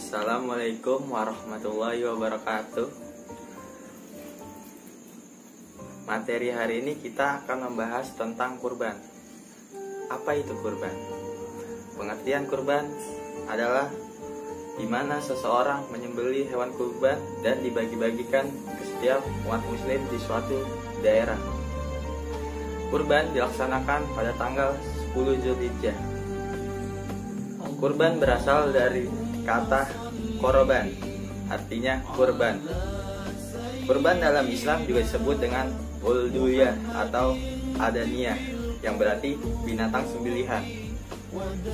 Assalamualaikum warahmatullahi wabarakatuh. Materi hari ini kita akan membahas tentang kurban. Apa itu kurban? Pengertian kurban adalah di mana seseorang menyembelih hewan kurban dan dibagi-bagikan ke setiap umat muslim di suatu daerah. Kurban dilaksanakan pada tanggal 10 Zulhijjah. Kurban berasal dari kata korban, artinya kurban. Kurban dalam Islam juga disebut dengan uluhiyah atau adaniyah, yang berarti binatang sembelihan,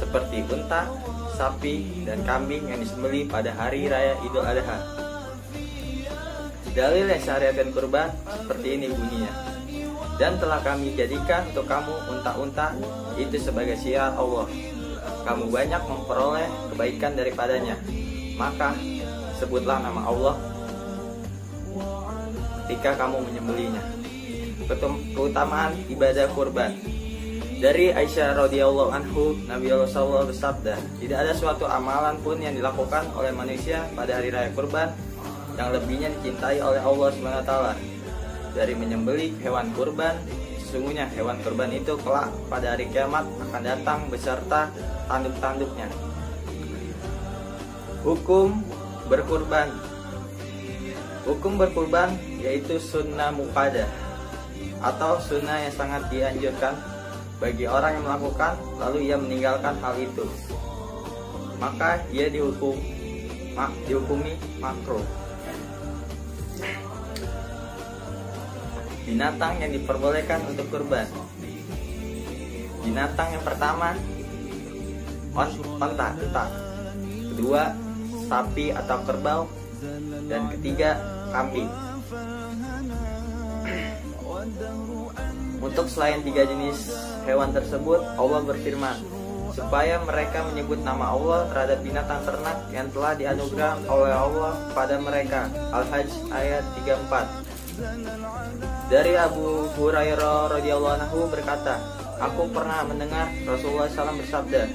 seperti unta, sapi, dan kambing yang disembelih pada hari raya Idul Adha. Dalil yang syariatkan kurban seperti ini bunyinya: dan telah kami jadikan untuk kamu unta-unta itu sebagai syiar Allah. Kamu banyak memperoleh kebaikan daripadanya, maka sebutlah nama Allah ketika kamu menyembelihnya. Keutamaan ibadah kurban. Dari Aisyah radhiyallahu anhu, Nabi Allah SAW bersabda, tidak ada suatu amalan pun yang dilakukan oleh manusia pada hari raya kurban yang lebihnya dicintai oleh Allah SWT dari menyembelih hewan kurban. Sesungguhnya hewan kurban itu kelak pada hari kiamat akan datang beserta tanduk-tanduknya. Hukum berkurban. Hukum berkurban yaitu sunnah muqaddah atau sunnah yang sangat dianjurkan bagi orang yang melakukan lalu ia meninggalkan hal itu, maka ia dihukumi makruh. Binatang yang diperbolehkan untuk kurban. Binatang yang pertama onta, kedua sapi atau kerbau, dan ketiga kambing. Untuk selain tiga jenis hewan tersebut, Allah berfirman supaya mereka menyebut nama Allah terhadap binatang ternak yang telah dianugerah oleh Allah pada mereka. Al-Hajj ayat 34. Dari Abu Hurairah radhiyallahu anhu berkata, aku pernah mendengar Rasulullah SAW bersabda,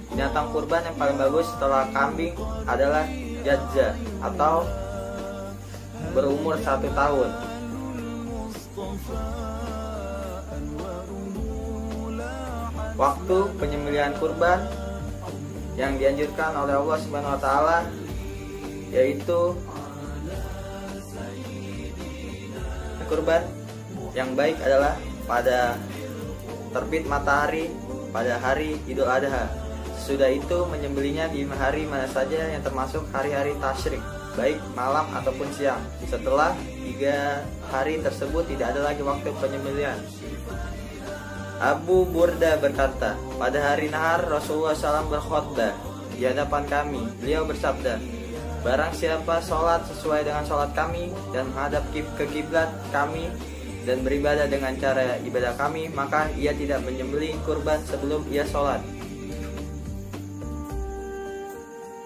binatang kurban yang paling bagus setelah kambing adalah jadza atau berumur 1 tahun. Waktu penyembelihan kurban yang dianjurkan oleh Allah Subhanahu wa taala yaitu kurban yang baik adalah pada terbit matahari pada hari Idul Adha. Sudah itu menyembelihnya di hari mana saja yang termasuk hari-hari tasyrik, baik malam ataupun siang. Setelah 3 hari tersebut tidak ada lagi waktu penyembelihan. Abu Burda berkata, pada hari nahar Rasulullah SAW berkhutbah di hadapan kami. Beliau bersabda, barang siapa sholat sesuai dengan sholat kami dan menghadap ke kiblat kami dan beribadah dengan cara ibadah kami, maka ia tidak menyembelih kurban sebelum ia sholat.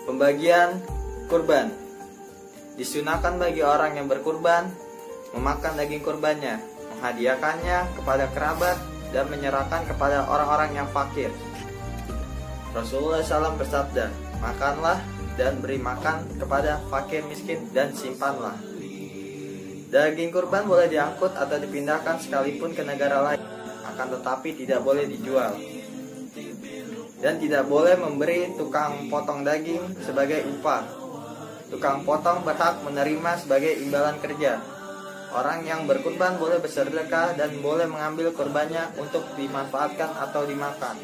Pembagian kurban. Disunahkan bagi orang yang berkurban memakan daging kurbannya, menghadiahkannya kepada kerabat, dan menyerahkan kepada orang-orang yang fakir. Rasulullah SAW bersabda, makanlah dan beri makan kepada fakir miskin dan simpanlah. Daging kurban boleh diangkut atau dipindahkan sekalipun ke negara lain, akan tetapi tidak boleh dijual. Dan tidak boleh memberi tukang potong daging sebagai upah. Tukang potong berhak menerima sebagai imbalan kerja. Orang yang berkurban boleh bersedekah dan boleh mengambil kurbannya untuk dimanfaatkan atau dimakan.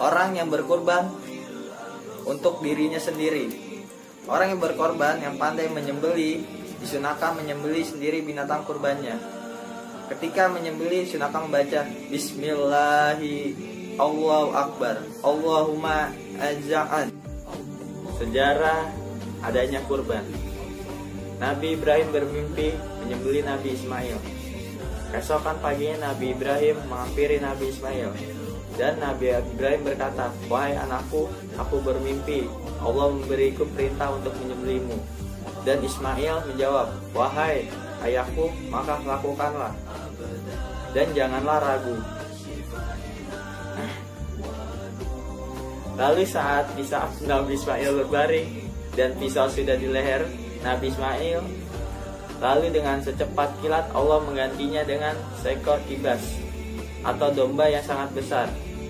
Orang yang berkurban untuk dirinya sendiri. Orang yang berkorban yang pandai menyembelih disunahkan menyembelih sendiri binatang kurbannya. Ketika menyembelih disunahkan membaca Bismillahi Allahu Akbar Allahumma aja'an. Sejarah adanya kurban. Nabi Ibrahim bermimpi menyembelih Nabi Ismail. Keesokan paginya Nabi Ibrahim menghampiri Nabi Ismail. Dan Nabi Ibrahim berkata, wahai anakku, aku bermimpi Allah memberiku perintah untuk menyembelihmu. Dan Ismail menjawab, wahai ayahku, maka lakukanlah dan janganlah ragu. Lalu saat Nabi Ismail berbaring dan pisau sudah di leher Nabi Ismail, lalu dengan secepat kilat Allah menggantinya dengan seekor kibas atau domba yang sangat besar.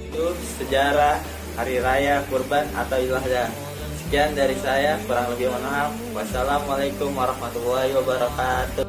Itu sejarah Hari Raya Kurban atau Idul Adha. Sekian dari saya, kurang lebih mohon maaf. Wassalamualaikum warahmatullahi wabarakatuh.